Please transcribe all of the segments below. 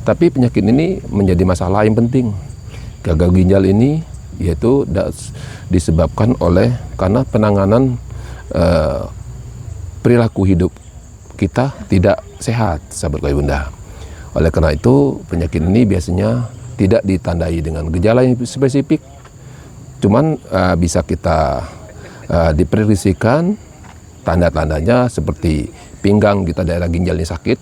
Tapi penyakit ini menjadi masalah yang penting. Gagal ginjal ini yaitu disebabkan karena penanganan perilaku hidup kita tidak sehat, sahabat Koi Bunda. Oleh karena itu penyakit ini biasanya tidak ditandai dengan gejala yang spesifik, cuman bisa kita diprediksi tanda-tandanya seperti pinggang kita daerah ginjalnya sakit,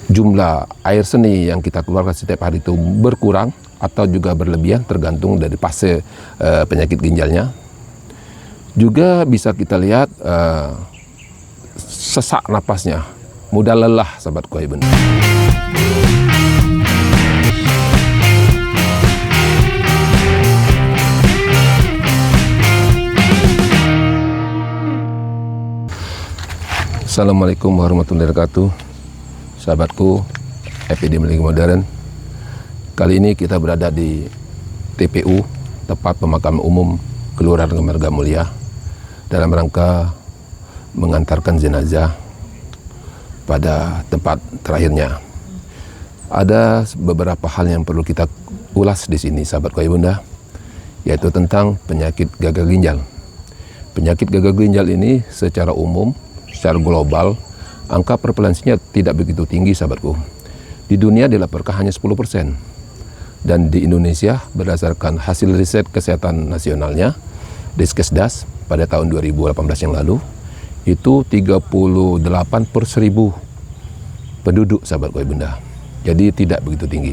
jumlah air seni yang kita keluarkan setiap hari itu berkurang atau juga berlebihan tergantung dari fase penyakit ginjalnya. Juga bisa kita lihat sesak napasnya, mudah lelah, sahabat Koi Bunda. Assalamualaikum warahmatullahi wabarakatuh. Sahabatku epidemiologi modern. Kali ini kita berada di TPU, tempat pemakaman umum Kelurahan Margamulya, dalam rangka mengantarkan jenazah pada tempat terakhirnya. Ada beberapa hal yang perlu kita ulas di sini, sahabat Koi Bunda, yaitu tentang penyakit gagal ginjal. Penyakit gagal ginjal ini secara umum, secara global, angka prevalensinya tidak begitu tinggi, sahabatku. Di dunia dilaporkan hanya 10%. Dan di Indonesia, berdasarkan hasil riset kesehatan nasionalnya, Diskesdas, pada tahun 2018 yang lalu, itu 38 per 1000 penduduk, sahabat Koi Bunda. Jadi tidak begitu tinggi.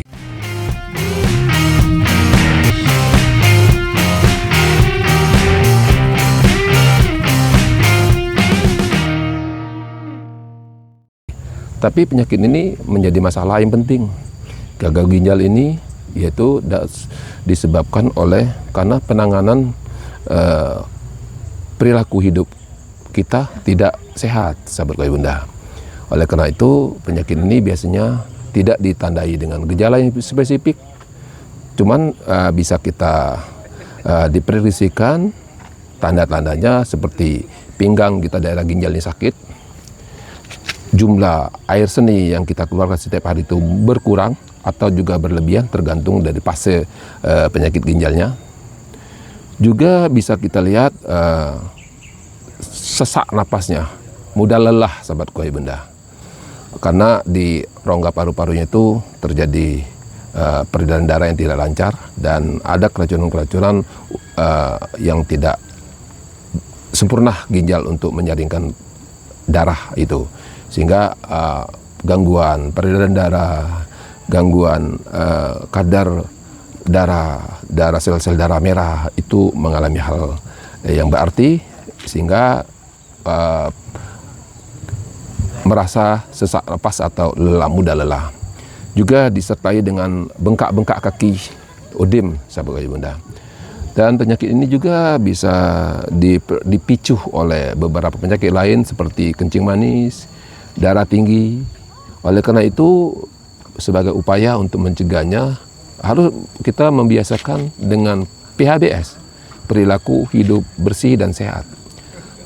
Tapi penyakit ini menjadi masalah yang penting. Gagal ginjal ini yaitu disebabkan karena penanganan perilaku hidup kita tidak sehat, sahabat Koi Bunda. Oleh karena itu penyakit ini biasanya tidak ditandai dengan gejala yang spesifik, cuman bisa kita diprediksi tanda-tandanya seperti pinggang kita daerah ginjalnya sakit, jumlah air seni yang kita keluarkan setiap hari itu berkurang atau juga berlebihan tergantung dari fase penyakit ginjalnya. Juga bisa kita lihat sesak napasnya, mudah lelah, sahabat Koi Bunda. Karena di rongga paru-parunya itu terjadi peredaran darah yang tidak lancar dan ada keracunan-keracunan yang tidak sempurna ginjal untuk menyaringkan darah itu. Sehingga gangguan peredaran darah, gangguan kadar darah sel-sel darah merah itu mengalami hal yang berarti, sehingga merasa sesak napas atau mudah lelah. Juga disertai dengan bengkak-bengkak kaki, odem, sahabat Koi Bunda. Dan penyakit ini juga bisa dipicu oleh beberapa penyakit lain seperti kencing manis, darah tinggi. Oleh karena itu, sebagai upaya untuk mencegahnya, harus kita membiasakan dengan PHBS, perilaku hidup bersih dan sehat.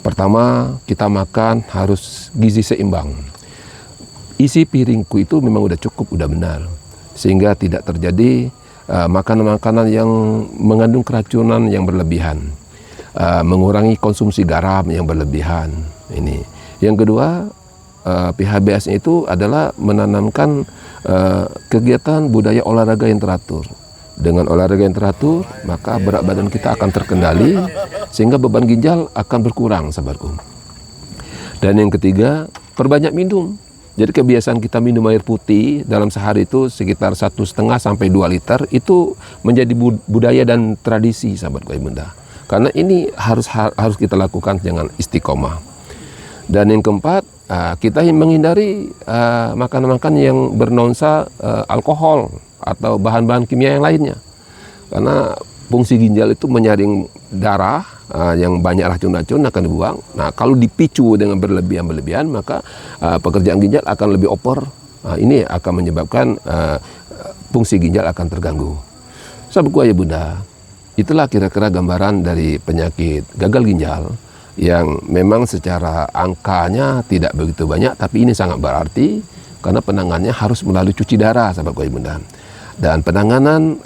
Pertama, kita makan harus gizi seimbang. Isi piringku itu memang udah cukup, udah benar, sehingga tidak terjadi makanan-makanan yang mengandung keracunan yang berlebihan, mengurangi konsumsi garam yang berlebihan. Ini. Yang kedua, PHBS itu adalah menanamkan kegiatan budaya olahraga yang teratur. Dengan olahraga yang teratur, maka berat badan kita akan terkendali, sehingga beban ginjal akan berkurang, sahabatku. Dan yang ketiga, perbanyak minum. Jadi kebiasaan kita minum air putih dalam sehari itu sekitar 1,5 sampai 2 liter, itu menjadi budaya dan tradisi, sahabat Koi Bunda. Karena ini harus kita lakukan dengan istiqomah. Dan yang keempat, kita menghindari makan-makan yang bernuansa alkohol atau bahan-bahan kimia yang lainnya. Karena fungsi ginjal itu menyaring darah yang banyak racun-racun akan dibuang. Nah, kalau dipicu dengan berlebihan, maka pekerjaan ginjal akan lebih over. Ini akan menyebabkan fungsi ginjal akan terganggu. Sahabat Koi Bunda, itulah kira-kira gambaran dari penyakit gagal ginjal yang memang secara angkanya tidak begitu banyak, tapi ini sangat berarti karena penanganannya harus melalui cuci darah, sahabat Bapak Bunda. Dan penanganan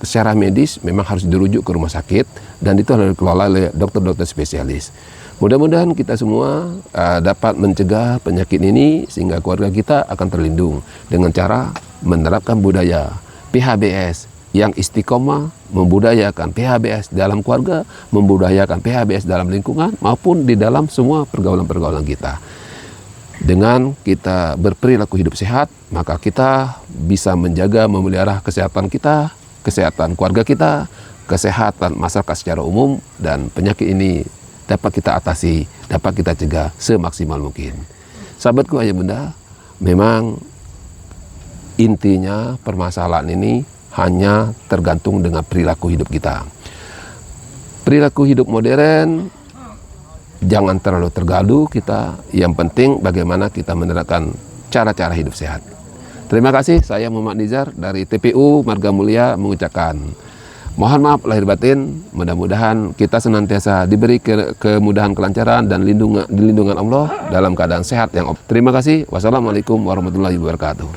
secara medis memang harus dirujuk ke rumah sakit dan itu harus dikelola oleh dokter-dokter spesialis. Mudah-mudahan kita semua dapat mencegah penyakit ini sehingga keluarga kita akan terlindung dengan cara menerapkan budaya PHBS yang istiqomah, membudayakan PHBS dalam keluarga, membudayakan PHBS dalam lingkungan maupun di dalam semua pergaulan-pergaulan kita. Dengan kita berperilaku hidup sehat, maka kita bisa menjaga, memelihara kesehatan kita, kesehatan keluarga kita, kesehatan masyarakat secara umum, dan penyakit ini dapat kita atasi, dapat kita cegah semaksimal mungkin. Sahabatku ayah bunda, memang intinya permasalahan ini hanya tergantung dengan perilaku hidup kita. Perilaku hidup modern, jangan terlalu tergadu kita, yang penting bagaimana kita menerapkan cara-cara hidup sehat. Terima kasih, saya Muhammad Nizar dari TPU Marga Mulia mengucapkan mohon maaf lahir batin, mudah-mudahan kita senantiasa diberi kemudahan, kelancaran dan lindungan Allah dalam keadaan sehat yang optimal. Terima kasih. Wassalamualaikum warahmatullahi wabarakatuh.